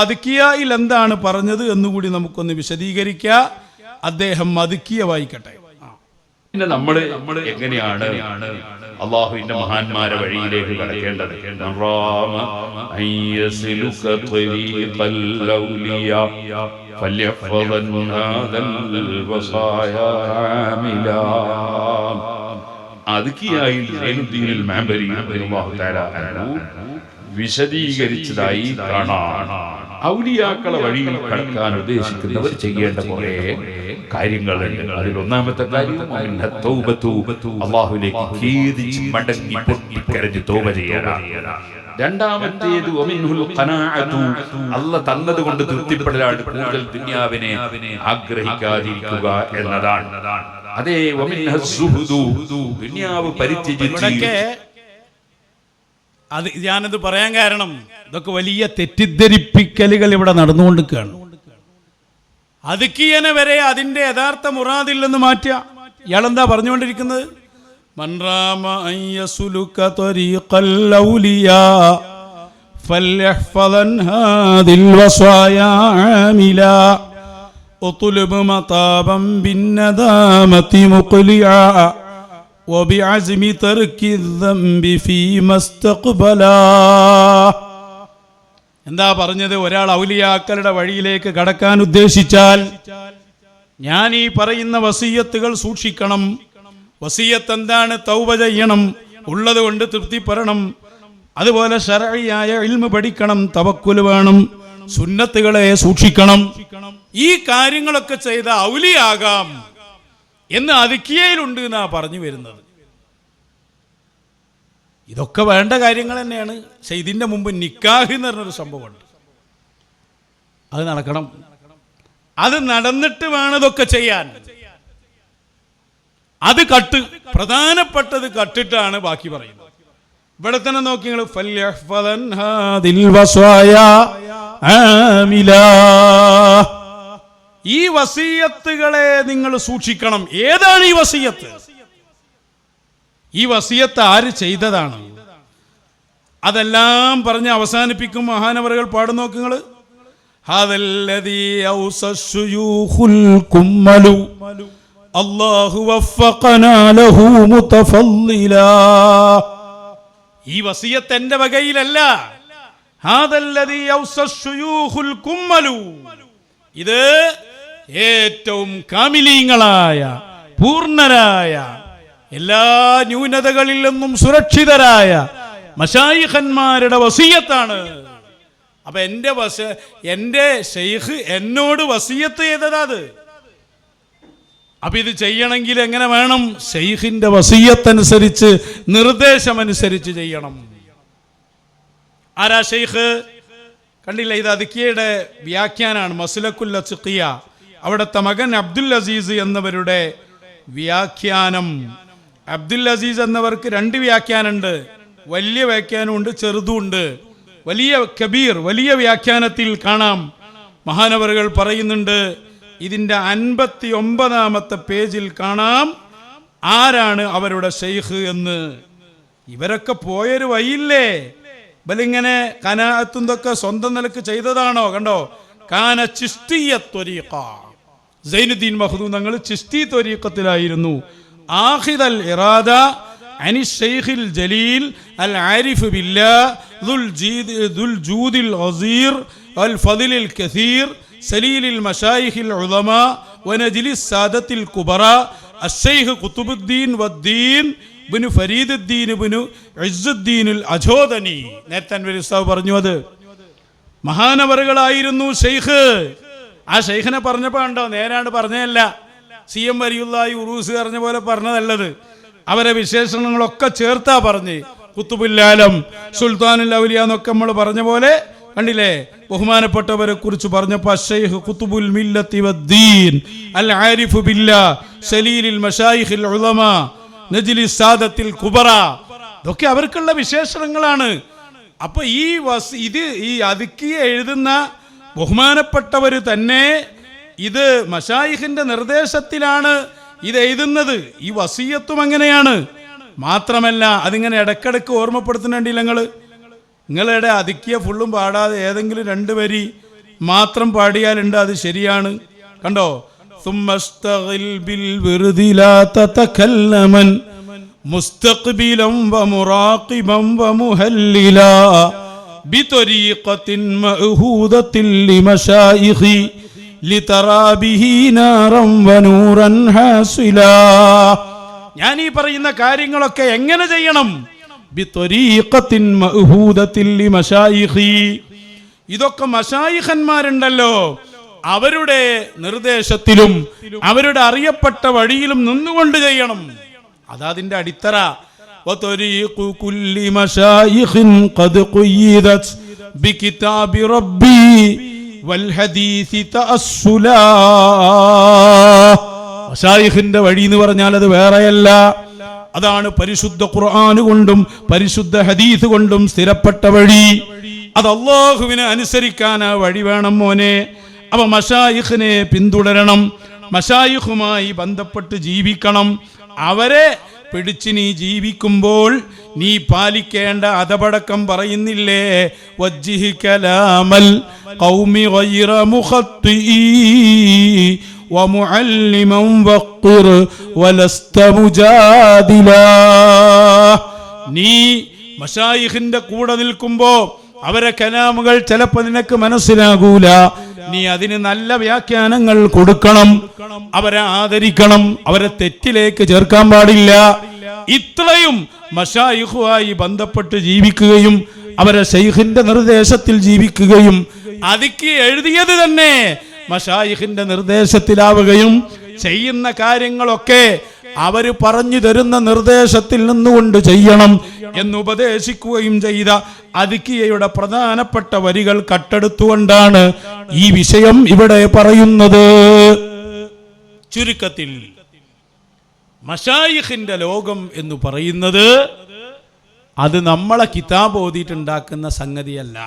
അദ്കിയയിൽ എന്താണ് പറഞ്ഞത് എന്നുകൂടി നമുക്കൊന്ന് വിശദീകരിക്കാം. അദ്ദേഹം അദ്കിയ വായിക്കട്ടെ. പിന്നെ നമ്മൾ എങ്ങനെയാണ് അള്ളാഹുവിന്റെ മഹാന്മാരെ വഴിയിലേക്ക് കടക്കേണ്ടത്? വിശദീകരിച്ചതായി കാണാം. ഔലിയാക്കളെ വഴിയിൽ കടക്കാൻ ഉദ്ദേശിക്കുന്നവർ ചെയ്യേണ്ട കുറെ കാര്യങ്ങളുണ്ട്. അതിൽ ഒന്നാമത്തെ കാര്യം അല്ലാഹുവിലേക്ക് ഖേദിച്ച് മടങ്ങി പൊട്ടിക്കരഞ്ഞ് തൗബ ചെയ്യലാണ്. രണ്ടാമത്തേത് അല്ലാഹ് തന്നത് കൊണ്ട് തൃപ്തിപ്പെടലാണ്, കൂടുതൽ ദുനിയാവിനെ ആഗ്രഹിക്കാതിരിക്കുക എന്നതാണ്. അതേ ദുനിയാവ് പരിത്യജിച്ച് അത് ഞാനത് പറയാൻ കാരണം ഇതൊക്കെ വലിയ തെറ്റിദ്ധരിപ്പിക്കലുകൾ ഇവിടെ നടന്നുകൊണ്ടിരിക്കുകയാണ്. അദ്കിയനെ വരെ അതിൻ്റെ യഥാർത്ഥ മുറാദിൽ നിന്ന് മാറ്റുക. ഇയാളെന്താ പറഞ്ഞുകൊണ്ടിരിക്കുന്നത്? മൻറാമ അയ്യസുലുക ത്വരീഖൽ ഔലിയാ ഫൽയഹ്ഫദൻ ഹാദിൽ വസായാ ആമിലാ ഉത്ലുബ് മതാബൻ ബിന്നദാമതി മുഖ്ലിയാ وبعزم ترك الذنب فيما استقبلا. എന്താ പറഞ്ഞത്? ഒരാൾ ഔലിയാക്കളുടെ വഴിയിലേക്ക് കടക്കാൻ ഉദ്ദേശിച്ചാൽ ഞാൻ ഈ പറയുന്ന വസിയത്തുകൾ സൂക്ഷിക്കണം. വസിയത്ത് എന്താണ്? തൗബ ചെയ്യണം, ഉള്ളത് കൊണ്ട് തൃപ്തിപ്പെടണം, അതുപോലെ ശർഈയായ ഇൽമ് പഠിക്കണം, തവക്കുൽ വേണം, സുന്നത്തുകളെ സൂക്ഷിക്കണം. ഈ കാര്യങ്ങളൊക്കെ ചെയ്ത ഔലിയാകാം എന്ന് അദ്കിയയിലുണ്ട് എന്നാ പറഞ്ഞു വരുന്നത്. ഇതൊക്കെ വേണ്ട കാര്യങ്ങൾ തന്നെയാണ്. പക്ഷെ ഇതിൻ്റെ മുമ്പ് നിക്കാഹ് എന്ന് പറഞ്ഞൊരു സംഭവമുണ്ട്. അത് നടക്കണം. അത് നടന്നിട്ട് വേണം ഇതൊക്കെ ചെയ്യാൻ. അത് പ്രധാനപ്പെട്ടത് കട്ടിട്ടാണ് ബാക്കി പറയുന്നത്. ഇവിടെ തന്നെ നോക്കി നിങ്ങൾ ഈ വസിയത്തുകളെ നിങ്ങൾ സൂക്ഷിക്കണം. ഏതാണ് ഈ വസിയത്ത്? ഈ വസിയത്ത് ആര് ചെയ്തതാണ്? അതെല്ലാം പറഞ്ഞ് അവസാനിപ്പിക്കും മഹാനവറുകൾ പാടും. നോക്കുങ്ങൾ ഈ വസിയത്ത് എന്റെ വകയിലല്ല. ഇത് ഏറ്റവും കാമിലീങ്ങളായ, പൂർണ്ണരായ, എല്ലാ ന്യൂനതകളിൽ നിന്നും സുരക്ഷിതരായ മശായിഖന്മാരുടെ വസിയത്താണ്. അപ്പൊ എന്റെ ശൈഖ് എന്നോട് വസിയത്ത് ചെയ്തതാത്. അപ്പൊ ഇത് ചെയ്യണമെങ്കിൽ എങ്ങനെ വേണം? ശൈഖിന്റെ വസിയത്തനുസരിച്ച്, നിർദ്ദേശമനുസരിച്ച് ചെയ്യണം. ആരാ ശൈഖ്? കണ്ടില്ല, ഇത് അദ്കിയയുടെ വ്യാഖ്യാനാണ്. മസ്ലക്കുൽ അത്ഖിയ, അവിടുത്തെ മകൻ അബ്ദുൽ അസീസ് എന്നവരുടെ വ്യാഖ്യാനം. അബ്ദുൽ അസീസ് എന്നവർക്ക് രണ്ട് വ്യാഖ്യാനമുണ്ട്. വലിയ വ്യാഖ്യാനമുണ്ട്, ചെറുതുണ്ട്. വലിയ കബീർ, വലിയ വ്യാഖ്യാനത്തിൽ കാണാം മഹാനവറുകൾ പറയുന്നുണ്ട്. ഇതിൻ്റെ 59-ാമത്തെ പേജിൽ കാണാം ആരാണ് അവരുടെ ശൈഖ് എന്ന്. ഇവരൊക്കെ പോയൊരു വഴിയില്ലേ? ബലിങ്ങനെ കനാഅത്തുന്തൊക്കെ സ്വന്തം നിലക്ക് ചെയ്തതാണോ? കണ്ടോ, കാന ചിസ്തിയ ത്വരീഖ. സൈനുദ്ദീൻ മഖ്ദൂം തങ്ങൾ ചിസ്തി ത്വരീഖത്തിലായിരുന്നു. ആഖിദൽ ഇറാദ അനി ശൈഖിൽ ജലീൽ അൽ ആരിഫ് ബില്ലാഹ് ദുൽ ജൂദിൽ അസീർ അൽ ഫളിൽ കസീർ സലീലിൽ മശായിഖിൽ ഉലമാ വനജ്ലിസ് സാദത്തിൽ കുബറ അശ്ശൈഖ് ഖുതുബുദ്ദീൻ വദ്ദീൻ ഇബ്നു ഫരീദുദ്ദീൻ ഇബ്നു ഇസ്സുദ്ദീനുൽ അജോദനി. നേരത്തെ അൻവരി ഉസ്താദ് പറഞ്ഞു, അത് മഹാനവറുകളായിരുന്നു ശൈഖ്. ആ ശൈഖിനെ പറഞ്ഞപ്പോൾ ഉണ്ടോ, നേരാണ്ട് പറഞ്ഞതല്ല. CM വലിയുള്ളാഹി ഉറൂസ് പറഞ്ഞ പോലെ പറഞ്ഞതല്ലത്. അവരെ വിശേഷണങ്ങളൊക്കെ ചേർത്താ പറഞ്ഞ്. ഖുതുബുൽ-ആലം, സുൽത്താനുൽ ഔലിയ എന്നൊക്കെ നമ്മൾ പറഞ്ഞ പോലെ കണ്ടില്ലേ, ബഹുമാനപ്പെട്ടവരെ കുറിച്ച് പറഞ്ഞപ്പോൾ അശ്ശൈഖ് ഖുതുബുൽ മില്ലത്തി വദ്ദീൻ അൽ ആരിഫു ബില്ലാഹ് സലീലിൽ മശായിഖിൽ ഉലമാ നജ്ലിസ് സാദത്തിൽ കുബറ, ഇതൊക്കെ അവർക്കുള്ള വിശേഷണങ്ങളാണ്. അപ്പൊ ഈ അദ്കിയ എഴുതുന്ന ബഹുമാനപ്പെട്ടവർ തന്നെ ഇത് മശായിഖിന്റെ നിർദ്ദേശത്തിലാണ് ഇത് എഴുതുന്നത്. ഈ വസിയത്തും അങ്ങനെയാണ്. മാത്രമല്ല അതിങ്ങനെ ഇടക്കിടക്ക് ഓർമ്മപ്പെടുത്തുന്നുണ്ടെങ്കിൽ നിങ്ങളുടെ അദ്കിയ ഫുള്ളും പാടാതെ ഏതെങ്കിലും 2 വരി മാത്രം പാടിയാലുണ്ട്, അത് ശരിയാണ്. കണ്ടോ, സുമ്മസ്തഗിൽ ബിൽ വിർദി ലാ തതകല്ലമൻ മുസ്തഖ്ബിലൻ വമുറാഖിബൻ വമുഹല്ലിലാ ബിത്വരീഖത്തിൻ മഅഹൂദത്തിൻ ലിമശായിഖി ലിതറാ ബിഹി നാറൻ വനൂറൻ ഹാസിലാ. ഞാൻ ഈ പറയുന്ന കാര്യങ്ങളൊക്കെ എങ്ങനെ ചെയ്യണം? ബിത്വരീഖത്തിൻ മഅഹൂദത്തിൻ ലിമശായിഖി. ഇതൊക്കെ മശായിഖന്മാരുണ്ടല്ലോ, അവരുടെ നിർദ്ദേശത്തിലും അവരുടെ അറിയപ്പെട്ട വഴിയിലും നിന്നുകൊണ്ട് ചെയ്യണം. അതതിന്റെ അടിത്തറ. وطريق كل مشايخ قد قيدت بكتاب ربي والحديث تأصلا. മശായിഖിന്റെ വഴി എന്ന് പറഞ്ഞാൽ അത് വേറെയല്ല, അതാണ് പരിശുദ്ധ ഖുർആൻ കൊണ്ടും പരിശുദ്ധ ഹദീസ് കൊണ്ടും സ്ഥിരപ്പെട്ട വഴി. അത് അല്ലാഹുവിനെ അനുസരിക്കാൻ ആ വഴി വേണം മോനെ. അപ്പൊ മശായിഖിനെ പിന്തുടരണം, മശായിഖുമായി ബന്ധപ്പെട്ട് ജീവിക്കണം. അവരെ പിടിച്ച് നീ ജീവിക്കുമ്പോൾ നീ പാലിക്കേണ്ട അധപടക്കം പറയുന്നില്ലേ? വജ്ജിഹി കലാമൽ ഖൗമി ഗൈറ മുഖത്തിഇ വമുഅല്ലിമൻ വഖിർ വലസ്ത മുജാദിലാ. നീ മശായിഖിന്റെ കൂടെ നിൽക്കുമ്പോ അവരെ കലാമുകൾ ചിലപ്പോൾ നിനക്ക് മനസ്സിലാകൂല, നീ അതിന് നല്ല വ്യാഖ്യാനങ്ങൾ കൊടുക്കണം, അവരെ ആദരിക്കണം, അവരെ തെറ്റിലേക്ക് ചേർക്കാൻ പാടില്ല. ഇത്രയും മശായിഖുമായി ബന്ധപ്പെട്ട് ജീവിക്കുകയും അവരെ ശൈഖിന്റെ നിർദ്ദേശത്തിൽ ജീവിക്കുകയും അതിക്ക് എഴുതിയത് തന്നെ മശായിഖിന്റെ നിർദ്ദേശത്തിലാവുകയും ചെയ്യുന്ന കാര്യങ്ങളൊക്കെ അവര് പറഞ്ഞു തരുന്ന നിർദ്ദേശത്തിൽ നിന്നുകൊണ്ട് ചെയ്യണം എന്ന് ഉപദേശിക്കുകയും ചെയ്ത അദിക്കിയയുടെ പ്രധാനപ്പെട്ട വരികൾ കട്ടെടുത്തുകൊണ്ടാണ് ഈ വിഷയം ഇവിടെ പറയുന്നത്. ചുരുക്കത്തിൽ മശായിഖിന്റെ ലോകം എന്ന് പറയുന്നത് അത് നമ്മളെ കിതാബ് ഓതിയിട്ടുണ്ടാക്കുന്ന സംഗതിയല്ല.